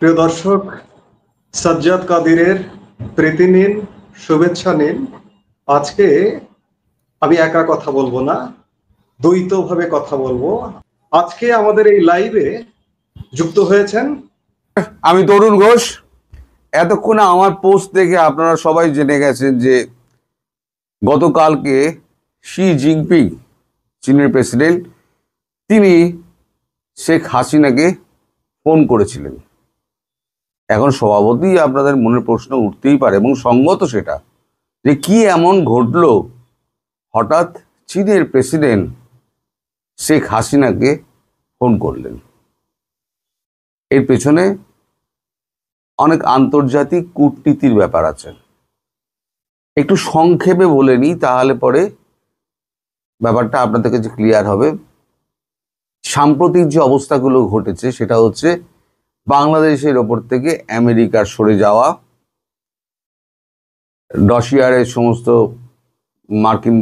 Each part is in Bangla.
প্রিয় দর্শক, সাজ্জাদ কাদিরের প্রীতি নিন, শুভেচ্ছা নিন। আজকে আমি একা কথা বলবো না, দ্বৈতভাবে কথা বলবো। আজকে আমাদের এই লাইভে যুক্ত হয়েছেন আমি তরুণ ঘোষ। এতক্ষণে আমার পোস্ট দেখে আপনারা সবাই জেনে গেছেন যে গতকালকে শি জিনপিং, চীনের প্রেসিডেন্ট, তিনি শেখ হাসিনাকে ফোন করেছিলেন। এখন স্বভাবতই আপনাদের মনে প্রশ্ন উঠতেই পারে, এবং সঙ্গত সেটা, যে কি এমন ঘটলো হঠাৎ চীনের প্রেসিডেন্ট শেখ হাসিনাকে ফোন করলেন। এর পেছনে অনেক আন্তর্জাতিক কূটনীতির ব্যাপার আছে। একটু সংক্ষেপে বলে নিই, তাহলে পরে ব্যাপারটা আপনাদের কাছে ক্লিয়ার হবে। সাম্প্রতিক যে অবস্থাগুলো ঘটেছে সেটা হচ্ছে বাংলাদেশের ওপর থেকে আমেরিকার সরে যাওয়া, রাশিয়ার সমস্ত মার্কিন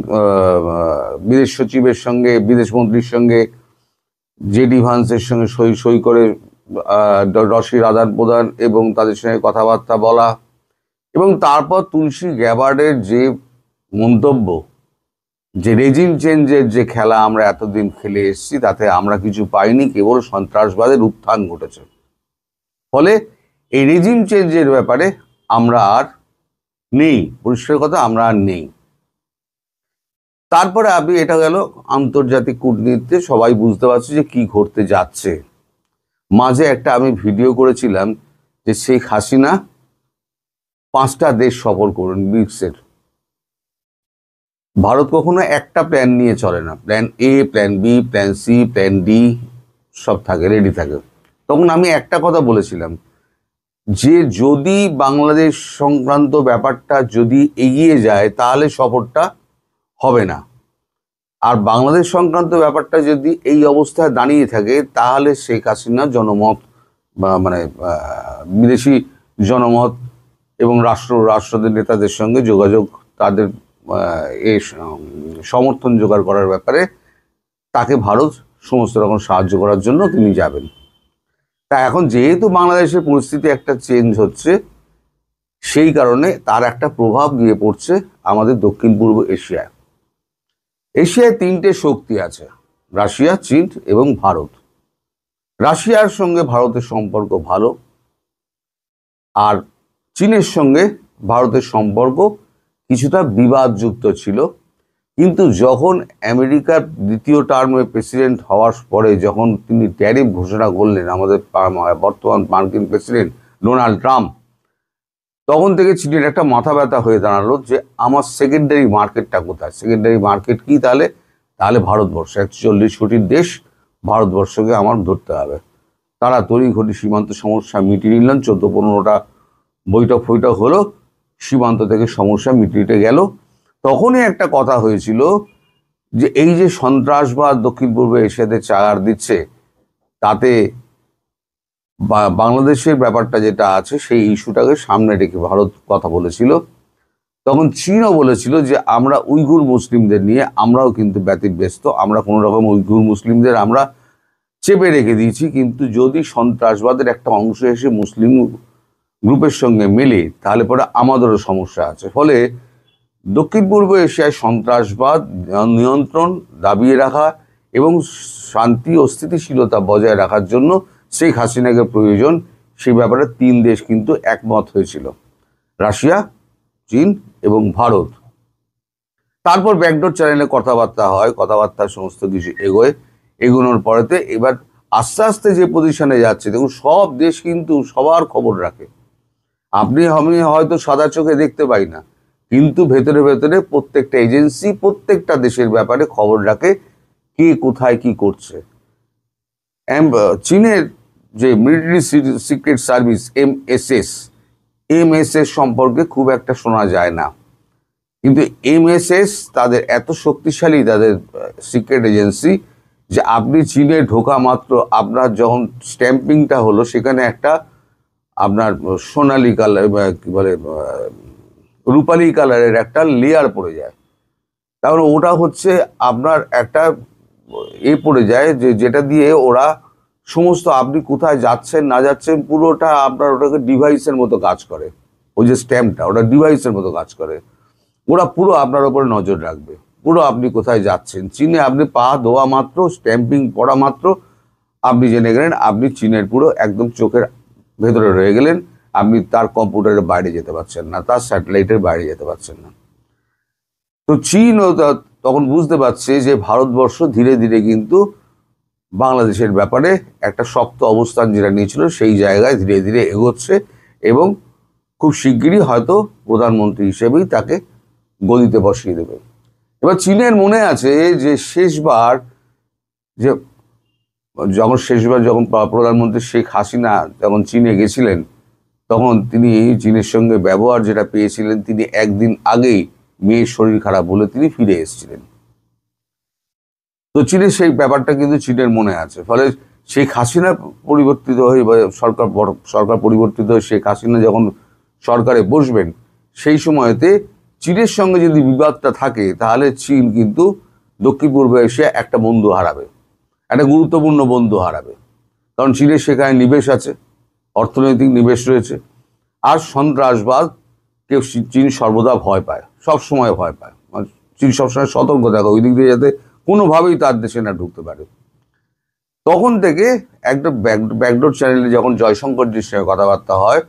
বিদেশ সচিবের সঙ্গে, বিদেশ মন্ত্রীর সঙ্গে, জেডি ভান্সের সঙ্গে সই করে রশির আদান প্রদান এবং তাদের সঙ্গে কথাবার্তা বলা, এবং তারপর তুলসী গ্যাবার্ডের যে মন্তব্য, যে রেজিম চেঞ্জের যে খেলা আমরা এতদিন খেলে এসেছি তাতে আমরা কিছু পাইনি, কেবল সন্ত্রাসবাদের উত্থান ঘটেছে। ফলে এই রেজিম চেঞ্জের ব্যাপারে আমরা আর নেই, পরিষ্কার কথা, আমরা আর নেই। তারপরে আপনি, এটা গেল আন্তর্জাতিক কূটনীতিতে সবাই বুঝতে পারছে যে কি ঘটতে যাচ্ছে। মাঝে একটা আমি ভিডিও করেছিলাম যে শেখ হাসিনা 5টা দেশ সফর করুন ব্রিক্সের। ভারত কখনো একটা প্ল্যান নিয়ে চলে না, plan A, plan B, plan C, plan D সব থাকে, রেডি থাকে। তখন আমি একটা কথা বলেছিলাম যে যদি বাংলাদেশ সংক্রান্ত ব্যাপারটা যদি এগিয়ে যায় তাহলে সফরটা হবে না, আর বাংলাদেশ সংক্রান্ত ব্যাপারটা যদি এই অবস্থায় দাঁড়িয়ে থাকে তাহলে শেখ হাসিনার জনমত মানে বিদেশি জনমত এবং রাষ্ট্রদের নেতাদের সঙ্গে যোগাযোগ, তাদের সমর্থন জোগাড় করার ব্যাপারে তাকে ভারত সমস্ত রকম সাহায্য করার জন্য তিনি যাবেন। তা এখন যেহেতু বাংলাদেশের পরিস্থিতি একটা চেঞ্জ হচ্ছে, সেই কারণে তার একটা প্রভাব গিয়ে পড়ছে আমাদের দক্ষিণ পূর্ব এশিয়ায়। এশিয়ায় 3টে শক্তি আছে, রাশিয়া, চীন এবং ভারত। রাশিয়ার সঙ্গে ভারতের সম্পর্ক ভালো, আর চীনের সঙ্গে ভারতের সম্পর্ক কিছুটা বিবাদযুক্ত ছিল। কিন্তু যখন আমেরিকার দ্বিতীয় টার্মে প্রেসিডেন্ট হওয়ার পরে যখন তিনি ট্যারিফ ঘোষণা করলেন, আমাদের বর্তমান মার্কিন প্রেসিডেন্ট ডোনাল্ড ট্রাম্প, তখন থেকে চীনের একটা মাথা ব্যথা হয়ে দাঁড়ালো যে আমার সেকেন্ডারি মার্কেটটা কোথায়। সেকেন্ডারি মার্কেট কি? তাহলে ভারতবর্ষ, 140 কোটির দেশ, ভারতবর্ষকে আমার ধরতে হবে। তারা তড়িঘড়ি সীমান্ত সমস্যা মিটিয়ে নিলেন, 14-15টা বৈঠক হলো, সীমান্ত থেকে সমস্যা মিটিয়ে গেল। তখনই একটা কথা হয়েছিল যে এই যে সন্ত্রাসবাদ দক্ষিণ পূর্ব এশিয়াতে চাগার দিচ্ছে, তাতে বাংলাদেশের ব্যাপারটা যেটা আছে সেই ইস্যুটাকে সামনে রেখে ভারত কথা বলেছিল। তখন চীনও বলেছিল যে আমরা উইঘুর মুসলিমদের নিয়ে আমরাও কিন্তু ব্যতিব্যস্ত, আমরা কোনো রকম উইঘুর মুসলিমদের আমরা চেপে রেখে দিয়েছি, কিন্তু যদি সন্ত্রাসবাদের একটা অংশ এসে মুসলিম গ্রুপের সঙ্গে মেলে তাহলে পরে আমাদেরও সমস্যা আছে। ফলে দক্ষিণ পূর্ব এশিয়ায় সন্ত্রাসবাদ নিয়ন্ত্রণ, দাবিয়ে রাখা এবং শান্তি ও স্থিতিশীলতা বজায় রাখার জন্য শেখ হাসিনাকে প্রয়োজন, সেই ব্যাপারে 3 দেশ কিন্তু একমত হয়েছিল, রাশিয়া, চীন এবং ভারত। তারপর ব্যাকডোর চ্যানেলে কথাবার্তা হয়, কথাবার্তার সমস্ত কিছু এগোনোর পরেতে এবার আস্তে আস্তে যে পজিশনে যাচ্ছে, দেখুন সব দেশ কিন্তু সবার খবর রাখে। আমি হয়তো সাদা চোখে দেখতে পাই না, কিন্তু ভেতরে ভেতরে প্রত্যেকটা এজেন্সি প্রত্যেকটা দেশের ব্যাপারে খবর রাখে, কে কোথায় কি করছে। চীনের যে মিলিটারি সিক্রেট সার্ভিস এমএসএস সম্পর্কে খুব একটা শোনা যায় না, কিন্তু এমএসএস তাদের এত শক্তিশালী, তাদের সিক্রেট এজেন্সি, যে আপনি চীনে ঢোকা মাত্র আপনার যখন স্ট্যাম্পিংটা হলো সেখানে একটা আপনার সোনালি কালার, কি বলে, রূপালি কালারের একটা লেয়ার পড়ে যায়। তাহলে ওটা হচ্ছে আপনার একটা পড়ে যায় যেটা দিয়ে ওরা সমস্ত আপনি কোথায় যাচ্ছেন না যাচ্ছেন পুরোটা আপনার ওটাকে ডিভাইসের মতো কাজ করে। ওই যে স্ট্যাম্পটা, ওটা ডিভাইসের মতো কাজ করে। ওরা পুরো আপনার উপরে নজর রাখবে, পুরো আপনি কোথায় যাচ্ছেন। চীনে আপনি পা ধোয়া মাত্র, স্ট্যাম্পিং পড়া মাত্র আপনি জেনে গেলেন আপনি চীনের পুরো একদম চোখের ভেতরে রয়ে গেলেন। আপনি তার কম্পিউটারের বাইরে যেতে পারছেন না, তার স্যাটেলাইটের বাইরে যেতে পারছেন না। তো চীনও তখন বুঝতে পারছে যে ভারতবর্ষ ধীরে ধীরে কিন্তু বাংলাদেশের ব্যাপারে একটা শক্ত অবস্থান যেটা নিয়েছিল সেই জায়গায় ধীরে ধীরে এগোচ্ছে, এবং খুব শিগগিরই হয়তো প্রধানমন্ত্রী হিসেবেই তাকে গদিতে বসিয়ে দেবে। এবার চীনের মনে আছে যে শেষবার যখন প্রধানমন্ত্রী শেখ হাসিনা যখন চীনে গেছিলেন, তখন তিনি চীনের সঙ্গে ব্যবহার যেটা পেয়েছিলেন, তিনি একদিন আগেই মেয়ের শরীর খারাপ বলে তিনি ফিরে এসেছিলেন। তো চীনের সেই ব্যাপারটা কিন্তু চীনের মনে আছে। ফলে শেখ হাসিনা পরিবর্তিত হয়ে সরকার পরিবর্তিত হয়ে শেখ হাসিনা যখন সরকারে বসবেন, সেই সময়তে চীনের সঙ্গে যদি বিবাদটা থাকে, তাহলে চীন কিন্তু দক্ষিণ পূর্ব এশিয়া একটা বন্ধু হারাবে, একটা গুরুত্বপূর্ণ বন্ধু হারাবে। কারণ চীনের সেখানে নিবেশ আছে, অর্থনৈতিক নিবেশ রয়েছে। আর সন্ত্রাসবাদ চীন সর্বদা ভয় পায়, সবসময় ভয় পায়। চীন সবসময় সতর্ক থাকে ওই দিক দিয়ে যাতে কোনোভাবেই তার দেশে না ঢুকতে পারে। তখন থেকে একটা ব্যাকডোর চ্যানেলে যখন জয়শঙ্করজির সঙ্গে কথাবার্তা হয়,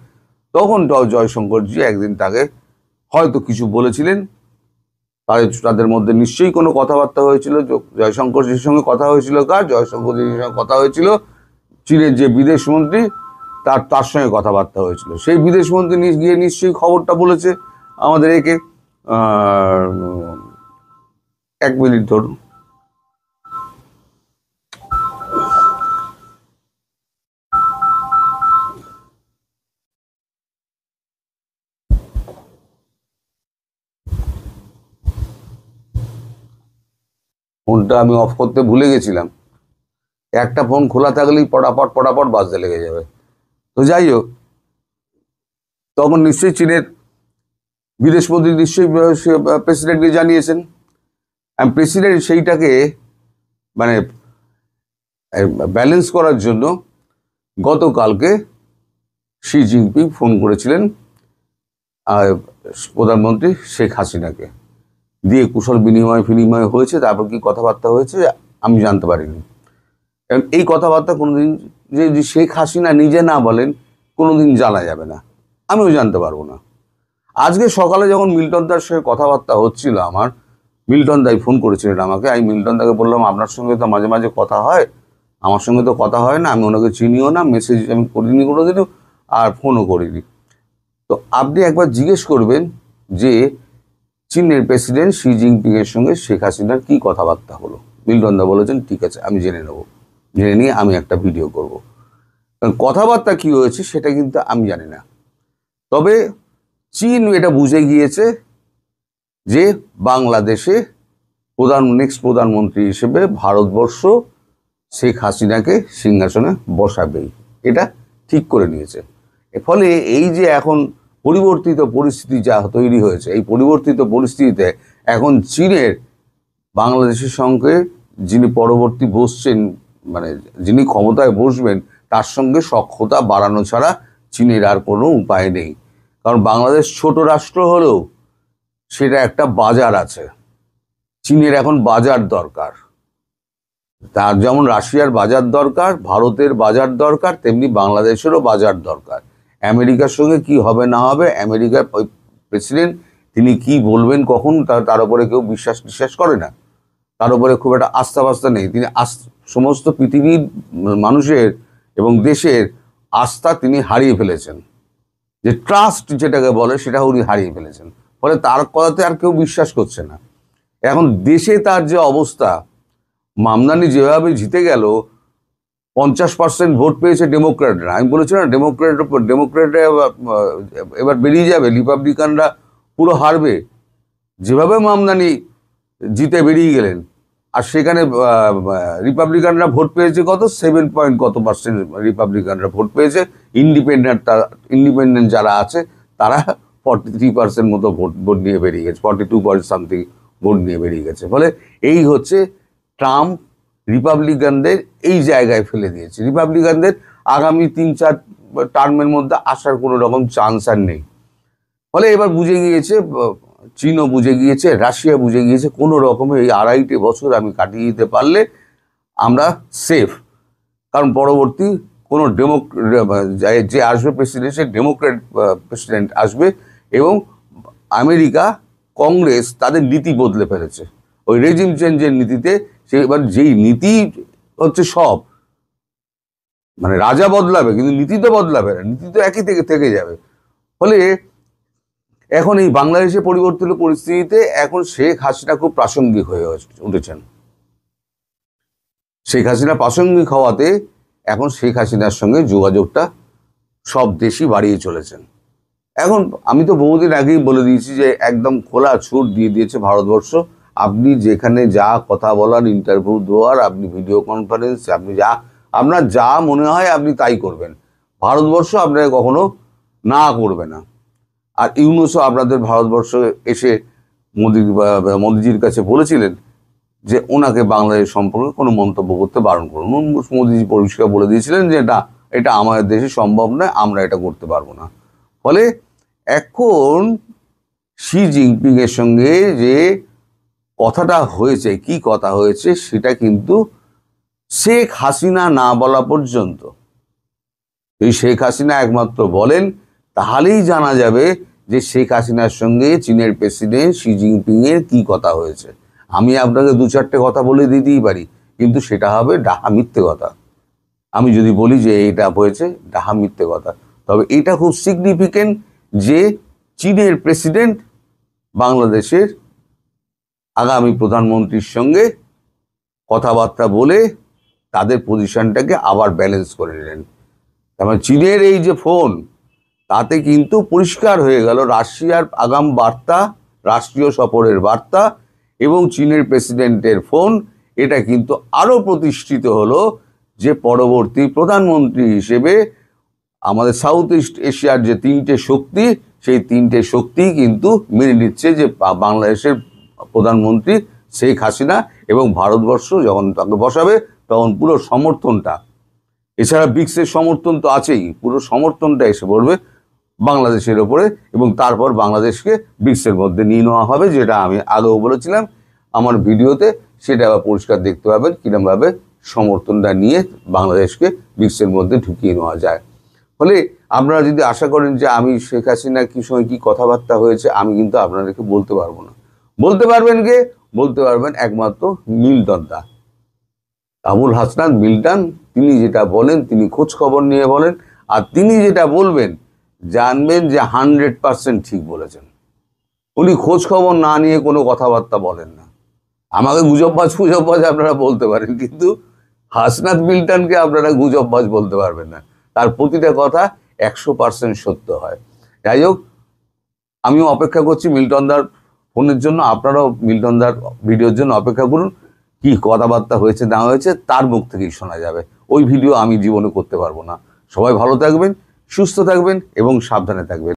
তখন জয়শঙ্করজি একদিন তাকে হয়তো কিছু বলেছিলেন। তাদের মধ্যে নিশ্চয়ই কোনো কথাবার্তা হয়েছিল। জয়শঙ্করজির সঙ্গে কথা হয়েছিল কার? জয়শঙ্করজির সঙ্গে কথা হয়েছিল চীনের যে বিদেশমন্ত্রী, তার সঙ্গে কথাবার্তা হয়েছিল। সেই বিদেশমন্ত্রী গিয়ে নিশ্চয়ই খবরটা বলেছে আমাদের একে। 1 মিনিট ধরুন। ফোনটা আমি অফ করতে ভুলে গেছিলাম। একটা ফোন খোলা থাকলেই পটাপট বাজতে লেগে যাবে। তো যাই হোক, তখন নিশ্চয়ই চীনের বিদেশমন্ত্রী নিশ্চয়ই প্রেসিডেন্টকে জানিয়েছেন। প্রেসিডেন্ট সেইটাকে মানে ব্যালেন্স করার জন্য গতকালকে শি জিনপিং ফোন করেছিলেন প্রধানমন্ত্রী শেখ হাসিনাকে, দিয়ে কুশল বিনিময় হয়েছে। তারপর কি কথাবার্তা হয়েছে আমি জানতে পারিনি। এই কথাবার্তা কোনোদিন যে শেখ হাসিনা নিজে না বলেন কোনোদিন জানা যাবে না, আমিও জানতে পারবো না। আজকে সকালে যখন মিল্টন দার সঙ্গে কথাবার্তা হচ্ছিল আমার, মিল্টন দাই ফোন করেছিলেন আমাকে। আমি মিল্টন দাকে বললাম, আপনার সঙ্গে তো মাঝে মাঝে কথা হয়, আমার সঙ্গে তো কথা হয় না, আমি ওনাকে চিনিও না, মেসেজ আমি করিনি কোনোদিনও, আর ফোনও করিনি। তো আপনি একবার জিজ্ঞেস করবেন যে চীনের প্রেসিডেন্ট শি জিনপিং এর সঙ্গে শেখ হাসিনার কি কথাবার্তা হলো। মিল্টন দা বলেছেন ঠিক আছে, আমি জেনে নেব, জেনে নিয়ে আমি একটা ভিডিও করব। কারণ কথাবার্তা কি হয়েছে সেটা কিন্তু আমি জানি না। তবে চীন এটা বুঝে গিয়েছে যে বাংলাদেশে নেক্সট প্রধানমন্ত্রী হিসেবে ভারতবর্ষ শেখ হাসিনাকে সিংহাসনে বসাবেই, এটা ঠিক করে নিয়েছে। ফলে এই যে এখন পরিবর্তিত পরিস্থিতি যা তৈরি হয়েছে, এই পরিবর্তিত পরিস্থিতিতে এখন চীনের বাংলাদেশের সঙ্গে যিনি পরবর্তী বসছেন, মানে যিনি ক্ষমতায় বসবেন, তার সঙ্গে সখ্যতা বাড়ানো ছাড়া চীনের আর কোনো উপায় নেই। কারণ বাংলাদেশ ছোট রাষ্ট্র হলেও সেটা একটা বাজার আছে। চীনের এখন বাজার দরকার। তার যেমন রাশিয়ার বাজার দরকার, ভারতের বাজার দরকার, তেমনি বাংলাদেশেরও বাজার দরকার। আমেরিকার সঙ্গে কি হবে না হবে, আমেরিকার প্রেসিডেন্ট তিনি কি বলবেন কখন, তার উপরে কেউ বিশ্বাস করে না, তার উপরে খুব একটা আস্থা নেই। তিনি সমস্ত পৃথিবীর মানুষের এবং দেশের আস্থা তিনি হারিয়ে ফেলেছেন। যে ট্রাস্ট যেটাকে বলে সেটা উনি হারিয়ে ফেলেছেন। ফলে তার কথাতে আর কেউ বিশ্বাস করছে না। এখন দেশে তার যে অবস্থা, মামদানি যেভাবে জিতে গেল, 50% ভোট পেয়েছে ডেমোক্র্যাটরা। আমি বলেছিলাম ডেমোক্র্যাটরা এবার বেরিয়ে যাবে, রিপাবলিকানরা পুরো হারবে। যেভাবে মামদানি জিতে বেরিয়ে গেলেন, আর সেখানে রিপাবলিকানরা ভোট পেয়েছে কত 7% রিপাবলিকানরা ভোট পেয়েছে। ইন্ডিপেন্ডেন্ট যারা আছে তারা 43% মতো ভোট নিয়ে বেরিয়ে গেছে, 42 সামথিং ভোট নিয়ে বেরিয়ে গেছে। ফলে এই হচ্ছে ট্রাম্প রিপাবলিকানদের এই জায়গায় ফেলে দিয়েছে। রিপাবলিকানদের আগামী 3-4 টার্মের মধ্যে আসার কোনো রকম চান্স আর নেই। ফলে এবার বুঝে গিয়েছে, চীনও বুঝে গিয়েছে, রাশিয়া বুঝে গিয়েছে, কোনো রকমে এই 2.5 বছর আমি কাটিয়ে দিতে পারলে আমরা সেফ। কারণ পরবর্তী কোনো যে আসবে প্রেসিডেন্ট, সে ডেমোক্রেট প্রেসিডেন্ট আসবে, এবং আমেরিকা কংগ্রেস তাদের নীতি বদলে ফেলেছে ওই রেজিম চেঞ্জের নীতিতে। সে এবার যেই নীতি হচ্ছে সব, মানে রাজা বদলাবে কিন্তু নীতি তো বদলাবে না, নীতি তো একই থেকে যাবে। ফলে এখন এই বাংলাদেশে পরিবর্তিত পরিস্থিতিতে এখন শেখ হাসিনা খুব প্রাসঙ্গিক হয়ে উঠেছেন। শেখ হাসিনা প্রাসঙ্গিক হওয়াতে এখন শেখ হাসিনার সঙ্গে যোগাযোগটা সব দেশই বাড়িয়ে চলেছেন। এখন আমি তো বহুদিন আগেই বলে দিয়েছি যে একদম খোলা ছুট দিয়ে দিয়েছে ভারতবর্ষ। আপনি যেখানে যা কথা বলার, ইন্টারভিউ দেওয়ার, আপনি ভিডিও কনফারেন্স, আপনি আপনার যা মনে হয় আপনি তাই করবেন। ভারতবর্ষ আপনাকে কখনো করবে না। আর ইউনূসও আপনাদের ভারতবর্ষ এসে মোদিজির কাছে বলেছিলেন যে ওনাকে বাংলাদেশ সম্পর্কে কোনো মন্তব্য করতে বারণ করুন। মোদিজি পরিষ্কার বলে দিয়েছিলেন যে এটা আমাদের দেশে সম্ভব নয়, আমরা এটা করতে পারবো না। ফলে এখন শি জিনপিং এর সঙ্গে যে কথাটা হয়েছে, কি কথা হয়েছে, সেটা কিন্তু শেখ হাসিনা না বলা পর্যন্ত, এই শেখ হাসিনা একমাত্র বলেন, তাহলেই জানা যাবে যে শেখ হাসিনার সঙ্গে চীনের প্রেসিডেন্ট শি জিনপিং এর কি কথা হয়েছে। আমি আপনাকে 2-4টে কথা বলে দিতেই পারি, কিন্তু সেটা হবে ডাহা মিথ্যে কথা। আমি যদি বলি যে এটা হয়েছে, ডাহা মিথ্যে কথা। তবে এটা খুব সিগনিফিকেন্ট যে চীনের প্রেসিডেন্ট বাংলাদেশের আগামী প্রধানমন্ত্রীর সঙ্গে কথাবার্তা বলে তাদের পজিশনটাকে আবার ব্যালেন্স করে নিলেন। তার মানে চীনের এই যে ফোন, তাতে কিন্তু পরিষ্কার হয়ে গেল রাশিয়ার আগাম বার্তা, রাষ্ট্রীয় সফরের বার্তা এবং চীনের প্রেসিডেন্টের ফোন, এটা কিন্তু আরও প্রতিষ্ঠিত হলো যে পরবর্তী প্রধানমন্ত্রী হিসেবে আমাদের সাউথ ইস্ট এশিয়ার যে 3টে শক্তি, সেই 3টে শক্তি কিন্তু মেনে নিচ্ছে যে বাংলাদেশের প্রধানমন্ত্রী শেখ হাসিনা, এবং ভারতবর্ষ যখন তাকে বসাবে তখন পুরো সমর্থনটা, এছাড়া ব্রিক্সের সমর্থন তো আছেই, পুরো সমর্থনটা এসে পড়বে বাংলাদেশের ওপরে, এবং তারপর বাংলাদেশকে ব্রিক্সের মধ্যে নিয়ে নেওয়া হবে, যেটা আমি আগেও বলেছিলাম আমার ভিডিওতে। সেটা আবার পরিষ্কার দেখতে পাবেন কিরমভাবে সমর্থনটা নিয়ে বাংলাদেশকে ব্রিক্সের মধ্যে ঢুকিয়ে নেওয়া যায়। ফলে আপনারা যদি আশা করেন যে আমি শেখ হাসিনার কি সময় কি কথাবার্তা হয়েছে, আমি কিন্তু আপনাদেরকে বলতে পারবো না। বলতে পারবেন কে? বলতে পারবেন একমাত্র মিল্টন দা, আবুল হাসনাত মিল্টন। তিনি যেটা বলেন, তিনি খোঁজ খবর নিয়ে বলেন, আর তিনি যেটা বলবেন জানবেন যে 100% ঠিক বলেছেন। উনি খোঁজ খবর না নিয়ে কোনো কথাবার্তা বলেন না। আমাকে গুজববাজ আপনারা বলতে পারেন, কিন্তু হাসনাত মিল্টনকে আপনারা গুজববাজ বলতে পারবেন না। তার প্রতিটা কথা 100% সত্য হয়। যাই হোক, আমিও অপেক্ষা করছি মিল্টনদার ফোনের জন্য, আপনারাও মিল্টনদার ভিডিওর জন্য অপেক্ষা করুন। কি কথাবার্তা হয়েছে না হয়েছে তার মুখ থেকেই শোনা যাবে। ওই ভিডিও আমি জীবনে করতে পারবো না। সবাই ভালো থাকবেন, সুস্থ থাকবেন এবং সাবধানে থাকবেন।